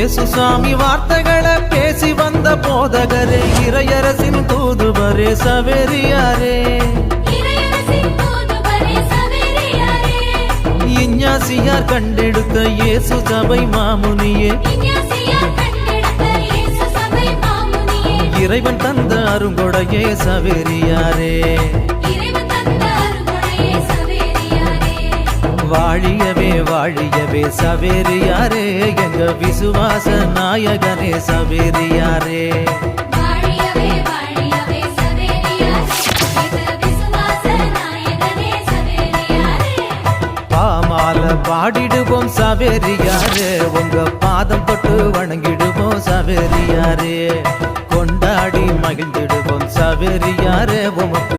இயேசுசாமி வார்த்தைகளை பேசி வந்த போதகரே, இறையரசின் தூதுவரே சவேரியாரே, இஞ்ஞாசியார் கண்டெடுத்த இயேசு சபை மாமுனியே, இறைவன் தந்த அருங்கொடையே சவேரியாரே. வாழியவே வாழியவே சவேரியாரே, எங்க விசுவாச நாயகனே சவேரியாரே. பாமால பாடிடுவோம் சவேரியாரே, உங்க பாதம் தொட்டு வணங்கிடுவோம் சவேரியாரே, கொண்டாடி மகிழ்ந்திடுவோம் சவேரியாரே.